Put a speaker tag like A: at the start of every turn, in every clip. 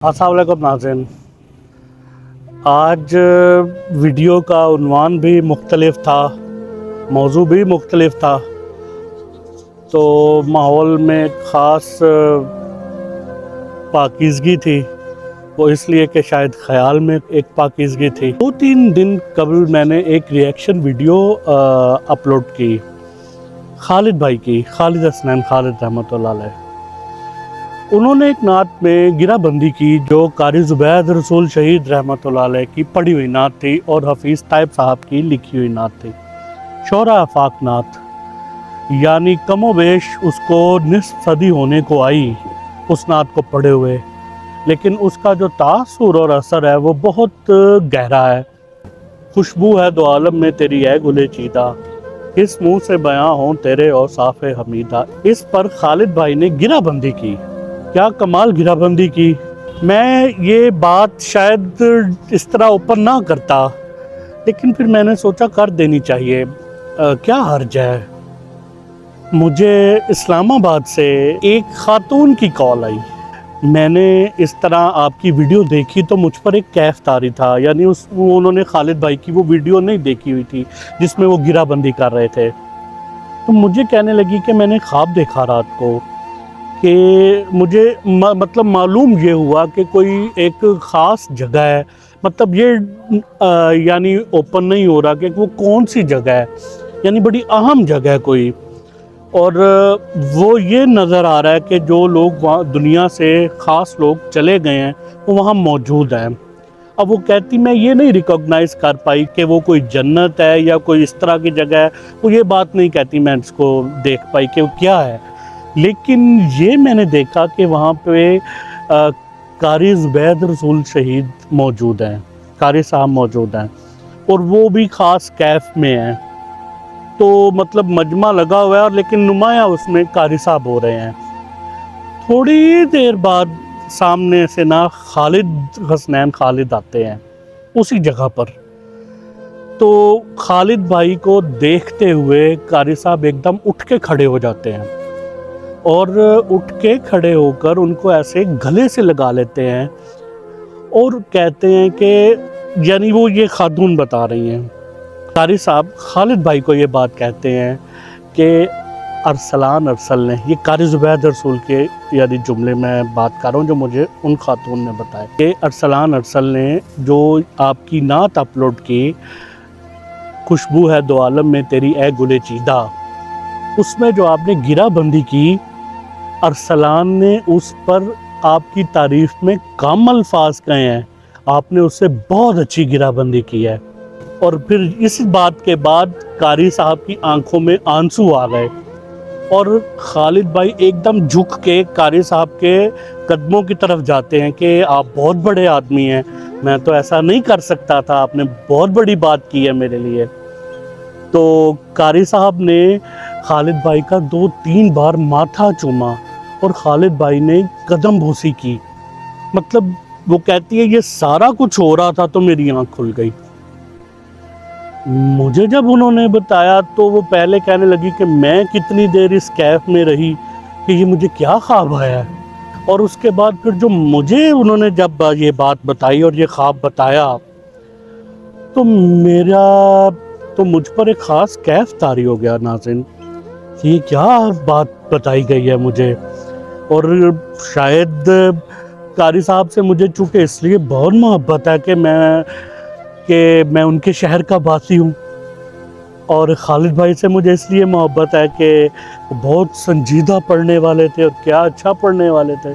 A: अस्सलाम वालेकुम नाज़रीन। आज वीडियो का उन्वान भी मुख्तलिफ था, मौजू भी मुख्तलिफ था, तो माहौल में ख़ास पाकीज़गी थी। वो इसलिए कि शायद ख़याल में एक पाकीज़गी थी। 2-3 दिन कबल मैंने एक रिएक्शन वीडियो अपलोड की खालिद भाई की, खालिद हसनैन खालिद रहमतुल्लाह अलैह। उन्होंने एक नात में गिराबंदी की जो कारी ज़ुबैद रसूल शहीद रहमतुल्लाह अलैह की पढ़ी हुई नात थी और हफीज़ ताइब साहब की लिखी हुई नात थी, शोरा आफाक नात। यानी कमोबेश उसको निस्फ सदी होने को आई उस नात को पढ़े हुए, लेकिन उसका जो तासुर और असर है वो बहुत गहरा है। खुशबू है दो आलम में तेरी है गुले चीदा, किस मुँह से बयां हों तेरे और साफ़े हमीदा। इस पर खालिद भाई ने गिराबंदी की। क्या कमाल गिराबंदी की। मैं ये बात शायद इस तरह ओपन ना करता, लेकिन फिर मैंने सोचा कर देनी चाहिए। क्या हर्ज है। मुझे इस्लामाबाद से एक खातून की कॉल आई। मैंने इस तरह आपकी वीडियो देखी तो मुझ पर एक कैफ तारी था, यानी उन्होंने खालिद भाई की वो वीडियो नहीं देखी हुई थी जिसमें वो गिराबंदी कर रहे थे। तो मुझे कहने लगी कि मैंने ख्वाब देखा रात को कि मुझे मतलब मालूम ये हुआ कि कोई एक ख़ास जगह है, मतलब ये यानी ओपन नहीं हो रहा कि वो कौन सी जगह है, यानी बड़ी अहम जगह है कोई। और वो ये नज़र आ रहा है कि जो लोग वहाँ दुनिया से ख़ास लोग चले गए हैं वो वहाँ मौजूद हैं। अब वो कहती मैं ये नहीं रिकॉग्नाइज़ कर पाई कि वो कोई जन्नत है या कोई इस तरह की जगह है, वो ये बात नहीं कहती मैं इसको देख पाई कि वो क्या है। लेकिन ये मैंने देखा कि वहाँ पे कारी ज़ुबैद रसूल शहीद मौजूद हैं, कारी साहब मौजूद हैं, और वो भी ख़ास कैफ में हैं। तो मतलब मजमा लगा हुआ है और लेकिन नुमाया उसमें कारी साहब हो रहे हैं। थोड़ी देर बाद सामने से ना खालिद हसनैन खालिद आते हैं उसी जगह पर। तो खालिद भाई को देखते हुए कारी साहब एकदम उठ के खड़े हो जाते हैं और उठ के खड़े होकर उनको ऐसे गले से लगा लेते हैं और कहते हैं कि, यानी वो ये खातून बता रही हैं, कारी साहब खालिद भाई को ये बात कहते हैं कि अरसलान अरसल ने, ये कारी ज़ुबैद रसूल के यानी जुमले में बात कर रहा हूँ जो मुझे उन खातून ने बताया कि अरसलान अरसल ने जो आपकी नात अपलोड की, खुशबू है दो आलम में तेरी ए गुले चीदा, उसमें जो आपने गिराबंदी की, अरसलान ने उस पर आपकी तारीफ़ में कम अल्फाज कहे हैं, आपने उससे बहुत अच्छी गिराबंदी की है। और फिर इस बात के बाद कारी साहब की आंखों में आंसू आ गए और खालिद भाई एकदम झुक के कारी साहब के कदमों की तरफ जाते हैं कि आप बहुत बड़े आदमी हैं, मैं तो ऐसा नहीं कर सकता था, आपने बहुत बड़ी बात की है मेरे लिए। तो कारी साहब ने खालिद भाई का 2-3 बार माथा चूमा और खालिद भाई ने कदम बोसी की। मतलब वो कहती है ये सारा कुछ हो रहा था तो मेरी आँख खुल गई। मुझे जब उन्होंने बताया तो वो पहले कहने लगी कि मैं कितनी देर इस कैफ में रही कि ये मुझे क्या ख्वाब आया है। और उसके बाद फिर जो मुझे उन्होंने जब ये बात बताई और ये ख्वाब बताया तो मेरा तो मुझ पर एक ख़ास कैफ तारी हो गया नाज़रीन, ये क्या बात बताई गई है मुझे। और शायद कारी साहब से मुझे चूँकि इसलिए बहुत मोहब्बत है कि मैं उनके शहर का वासी हूँ, और खालिद भाई से मुझे इसलिए मोहब्बत है कि बहुत संजीदा पढ़ने वाले थे और क्या अच्छा पढ़ने वाले थे।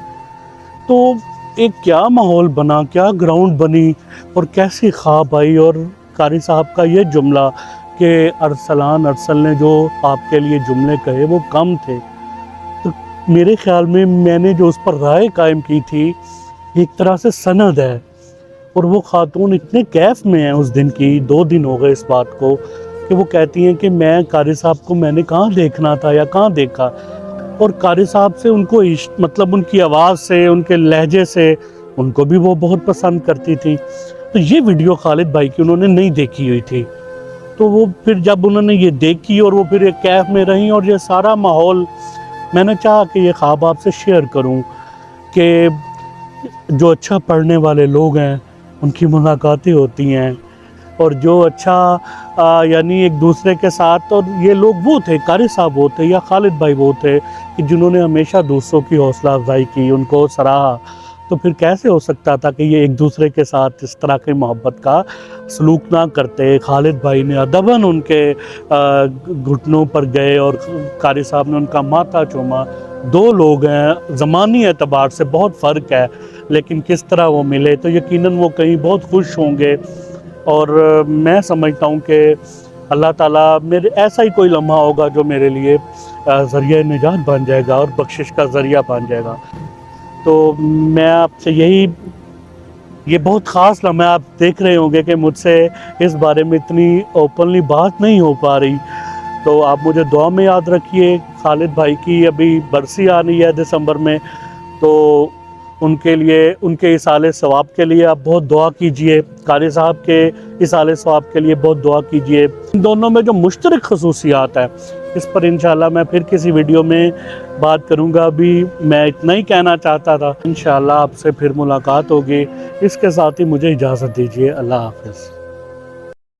A: तो एक क्या माहौल बना, क्या ग्राउंड बनी और कैसी ख्वाब आई। और कारी साहब का ये जुमला कि अरसलान अरसल ने जो आपके लिए जुमले कहे वो कम थे, तो मेरे ख़्याल में मैंने जो उस पर राय कायम की थी एक तरह से सनद है। और वो खातून इतने कैफ में हैं उस दिन की, 2 दिन हो गए इस बात को, कि वो कहती हैं कि मैं कारी साहब को मैंने कहाँ देखना था या कहाँ देखा। और कारी साहब से उनको मतलब उनकी आवाज़ से, उनके लहजे से उनको भी वो बहुत पसंद करती थी। तो ये वीडियो खालिद भाई की उन्होंने नहीं देखी हुई थी। तो वो फिर जब उन्होंने ये देखी और वो फिर एक कैफ में रहीं और ये सारा माहौल, मैंने चाहा कि ये ख्वाब आपसे शेयर करूं कि جو اچھا پڑھنے والے لوگ ہیں ان کی ملاقاتیں ہوتی ہیں، اور جو اچھا یعنی ایک دوسرے کے ساتھ، اور یہ لوگ وہ تھے، قاری صاحب وہ تھے یا خالد بھائی وہ تھے کہ جنہوں نے ہمیشہ دوسروں کی حوصلہ افزائی کی، ان کو سراہا، تو پھر کیسے ہو سکتا تھا کہ یہ ایک دوسرے کے ساتھ اس طرح کی محبت کا سلوک نہ کرتے۔ خالد بھائی نے ادباً ان کے گھٹنوں پر گئے اور قاری صاحب نے ان کا ماتھا چوما۔ دو لوگ ہیں، زمانی اعتبار سے بہت فرق ہے، لیکن کس طرح وہ ملے تو یقیناً وہ کہیں بہت خوش ہوں گے، اور میں سمجھتا ہوں کہ اللہ تعالیٰ میرے ایسا ہی کوئی لمحہ ہوگا جو میرے لیے ذریعہ نجات بن جائے گا اور بخشش کا ذریعہ بن جائے گا۔ تو میں آپ سے یہ بہت خاص لمحہ آپ دیکھ رہے ہوں گے کہ مجھ سے اس بارے میں اتنی اوپنلی بات نہیں ہو پا رہی، تو آپ مجھے دعا میں یاد رکھیے۔ خالد بھائی کی ابھی برسی آنی ہے دسمبر میں، تو ان کے لیے، ان کے اصالِ ثواب کے لیے آپ بہت دعا کیجئے، قاری صاحب کے اصالِ ثواب کے لیے بہت دعا کیجئے۔ ان دونوں میں جو مشترک خصوصیات ہیں اس پر انشاءاللہ میں پھر کسی ویڈیو میں بات کروں گا۔ ابھی میں اتنا ہی کہنا چاہتا تھا، انشاءاللہ آپ سے پھر ملاقات ہوگی۔ اس کے ساتھ ہی مجھے اجازت دیجئے، اللہ حافظ۔